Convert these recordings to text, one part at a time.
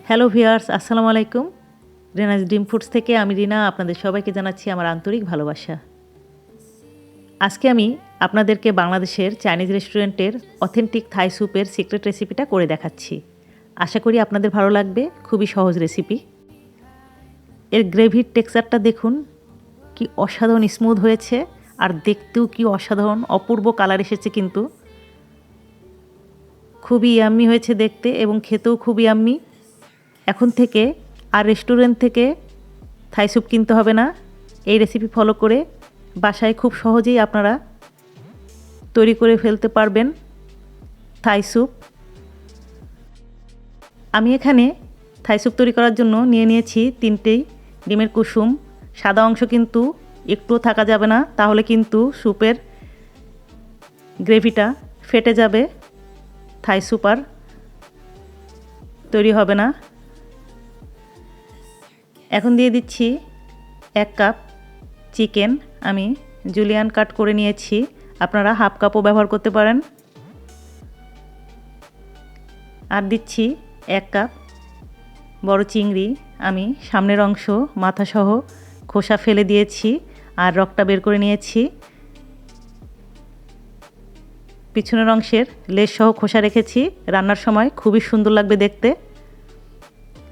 Hello viewers, আসসালামু আলাইকুম। রেনাজ ডিম ফুডস থেকে আমি রিনা আপনাদের সবাইকে জানাচ্ছি আমার আন্তরিক ভালোবাসা। আজকে আমি আপনাদেরকে বাংলাদেশের চাইনিজ রেস্টুরেন্টের অথেন্টিক থাই স্যুপের সিক্রেট রেসিপিটা করে দেখাচ্ছি। আশা করি আপনাদের ভালো লাগবে। খুবই সহজ রেসিপি। এর গ্রেভির টেক্সচারটা দেখুন, কি অসাধারণ স্মুথ হয়েছে, আর দেখতেও কি অসাধারণ অপূর্ব কালার এসেছে। কিন্তু খুবই ইয়াম্মি হয়েছে দেখতে এবং খেতেও খুবই ইয়াম্মি। এখন থেকে আর রেস্টুরেন্ট থেকে থাই স্যুপ কিনতে হবে না। এই রেসিপি ফলো করে বাসায় খুব সহজেই আপনারা তৈরি করে ফেলতে পারবেন থাই স্যুপ। আমি এখানে থাই স্যুপ তৈরি করার জন্য নিয়ে নিয়েছি 3টি ডিমের কুসুম। সাদা অংশ কিন্তু একটুও থাকা যাবে না, তাহলে কিন্তু স্যুপের গ্রেভিটা ফেটে যাবে, থাই স্যুপ আর তৈরি হবে না। এখন দিয়ে দিচ্ছি 1 কাপ চিকেন। আমি জুলিয়ান কাট করে নিয়েছি, আপনারা হাফ কাপও ব্যবহার করতে পারেন। আর দিচ্ছি 1 কাপ বড় চিংড়ি। আমি সামনের অংশ মাথাসহ খোসা ফেলে দিয়েছি আর রগটা বের করে নিয়েছি। পিছনের অংশের লেজসহ খোসা রেখেছি, রান্নার সময় খুবই সুন্দর লাগবে দেখতে।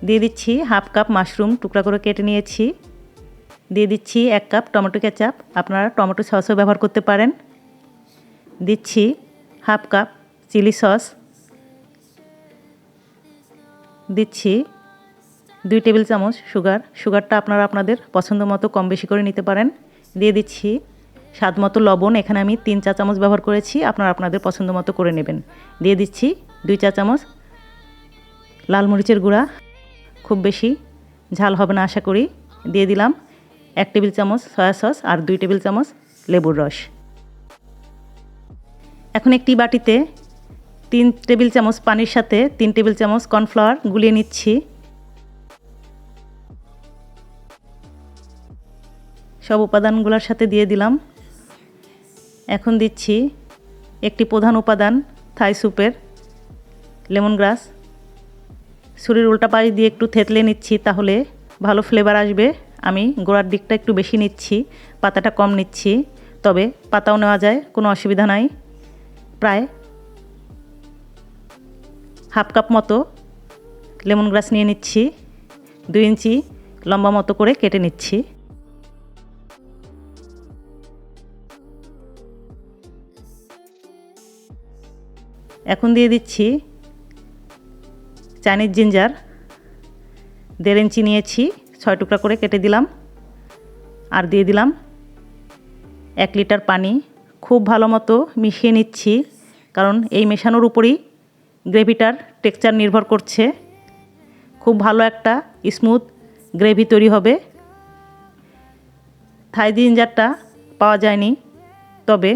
দিয়ে দিচ্ছি হাফ কাপ মাশরুম টুকরা করে কেটে নিয়েছি। দিয়ে দিচ্ছি 1 কাপ টমেটো কেচাপ, আপনারা টমেটো সসও ব্যবহার করতে পারেন। দিচ্ছি হাফ কাপ চিলি সস। দিচ্ছি 2 টেবিল চামচ সুগারটা আপনারা আপনাদের পছন্দ মতো কম বেশি করে নিতে পারেন। দিয়ে দিচ্ছি স্বাদ মতো লবণ, এখানে আমি 3 চা চামচ ব্যবহার করেছি, আপনারা আপনাদের পছন্দ মতো করে নেবেন। দিয়ে দিচ্ছি 2 চা চামচ লাল মরিচের গুঁড়া, খুব বেশি ঝাল হবে না আশা করি। দিয়ে দিলাম 1 টেবিল চামচ সয়া সস আর 2 টেবিল চামচ লেবুর রস। এখন একটি বাটিতে 3 টেবিল চামচ পানির সাথে 3 টেবিল চামচ কর্নফ্লাওয়ার গুলিয়ে নিচ্ছি। সব উপাদানগুলোর সাথে দিয়ে দিলাম। এখন দিচ্ছি একটি প্রধান উপাদান থাই স্যুপের, লেমন গ্রাস। ছুরির উল্টা পাশ দিয়ে একটু থেতলে নিচ্ছি, তাহলে ভালো ফ্লেভার আসবে। আমি গোড়ার দিকটা একটু বেশি নিচ্ছি, পাতাটা কম নিচ্ছি, তবে পাতাও নেওয়া যায়, কোনো অসুবিধা নাই। প্রায় হাফ কাপ মতো লেমন গ্রাস নিয়ে নিচ্ছি, 2 ইঞ্চি লম্বা মতো করে কেটে নিচ্ছি। এখন দিয়ে দিচ্ছি চাইনিজ জিঞ্জার 1.5 ইঞ্চি নিয়েছি, 6 টুকরা করে কেটে দিলাম। আর দিয়ে দিলাম 1 লিটার পানি। খুব ভালো মতো মিশিয়ে নিচ্ছি, কারণ এই মেশানোর উপরই গ্রেভিটার টেক্সচার নির্ভর করছে। খুব ভালো একটা স্মুথ গ্রেভি তৈরি হবে। থাই জিঞ্জারটা পাওয়া যায়নি, তবে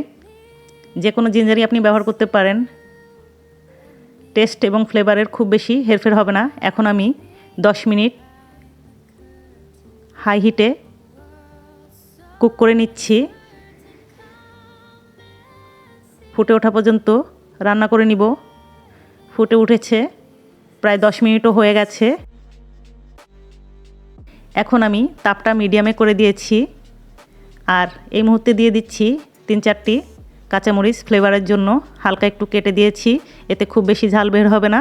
যে কোনো জিঞ্জারই আপনি ব্যবহার করতে পারেন, টেস্ট এবং ফ্লেভারের খুব বেশি হেরফের হবে না। এখন আমি 10 মিনিট হাই হিটে কুক করে নিচ্ছি। ফুটে ওঠা পর্যন্ত রান্না করে নিব। ফুটে উঠেছে, প্রায় 10 মিনিটও হয়ে গেছে। এখন আমি তাপটা মিডিয়ামে করে দিয়েছি, আর এই মুহূর্তে দিয়ে দিচ্ছি 3-4টি কাঁচামরিচ ফ্লেভারের জন্য হালকা একটু কেটে দিয়েছি, এতে খুব বেশি ঝাল বের হবে না।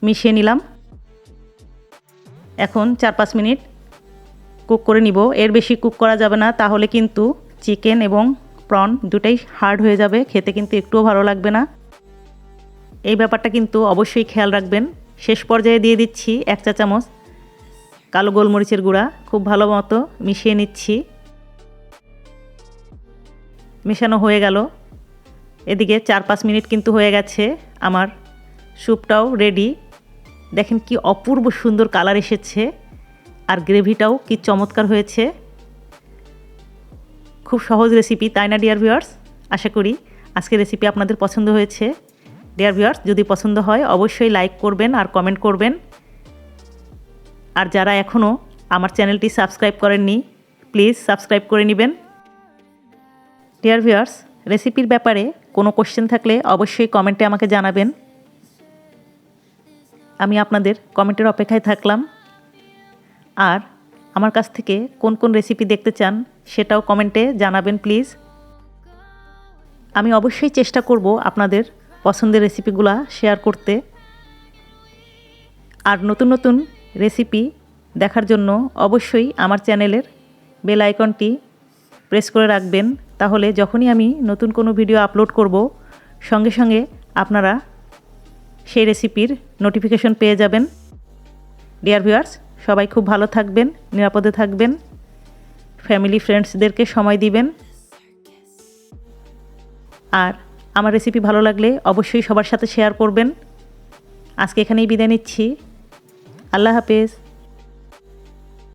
মিশিয়ে নিলাম। এখন 4-5 মিনিট কুক করে নিব। এর বেশি কুক করা যাবে না, তাহলে কিন্তু চিকেন এবং প্রন দুটাই হার্ড হয়ে যাবে, খেতে কিন্তু একটুও ভালো লাগবে না। এই ব্যাপারটা কিন্তু অবশ্যই খেয়াল রাখবেন। শেষ পর্যায়ে দিয়ে দিচ্ছি 1 চা চামচ কালো গোলমরিচের গুঁড়া। খুব ভালো মতো মিশিয়ে নিচ্ছি। মেশানো হয়ে গেল। এদিকে 4-5 মিনিট কিন্তু হয়ে গেছে, আমার স্যুপটাও রেডি। দেখেন কি অপূর্ব সুন্দর কালার এসেছে, আর গ্রেভিটাও কি চমৎকার হয়েছে। খুব সহজ রেসিপি, তাই না ডিয়ার ভিউয়ার্স? আশা করি আজকের রেসিপি আপনাদের পছন্দ হয়েছে। ডিয়ার ভিউয়ার্স, যদি পছন্দ হয় অবশ্যই লাইক করবেন আর কমেন্ট করবেন। আর যারা এখনও আমার চ্যানেলটি সাবস্ক্রাইব করেননি, প্লিজ সাবস্ক্রাইব করে নেবেন। ডিয়ার ভিউয়ার্স, রেসিপির ব্যাপারে কোনো কোশ্চেন থাকলে অবশ্যই কমেন্টে আমাকে জানাবেন। আমি আপনাদের কমেন্টের অপেক্ষায় থাকলাম। আর আমার কাছ থেকে কোন কোন রেসিপি দেখতে চান সেটাও কমেন্টে জানাবেন প্লিজ। আমি অবশ্যই চেষ্টা করব আপনাদের পছন্দের রেসিপিগুলো শেয়ার করতে। আর নতুন নতুন রেসিপি দেখার জন্য অবশ্যই আমার চ্যানেলের বেল আইকনটি প্রেস করে রাখবেন, তাহলে যখনই আমি নতুন কোনো ভিডিও আপলোড করব সঙ্গে সঙ্গে আপনারা সেই রেসিপির নোটিফিকেশন পেয়ে যাবেন। ডিয়ার ভিউয়ার্স, সবাই খুব ভালো থাকবেন, নিরাপদে থাকবেন, ফ্যামিলি ফ্রেন্ডসদেরকে সময় দিবেন। আর আমার রেসিপি ভালো লাগলে অবশ্যই সবার সাথে শেয়ার করবেন। আজকে এখানেই বিদায় নিচ্ছি। আল্লাহ হাফেজ।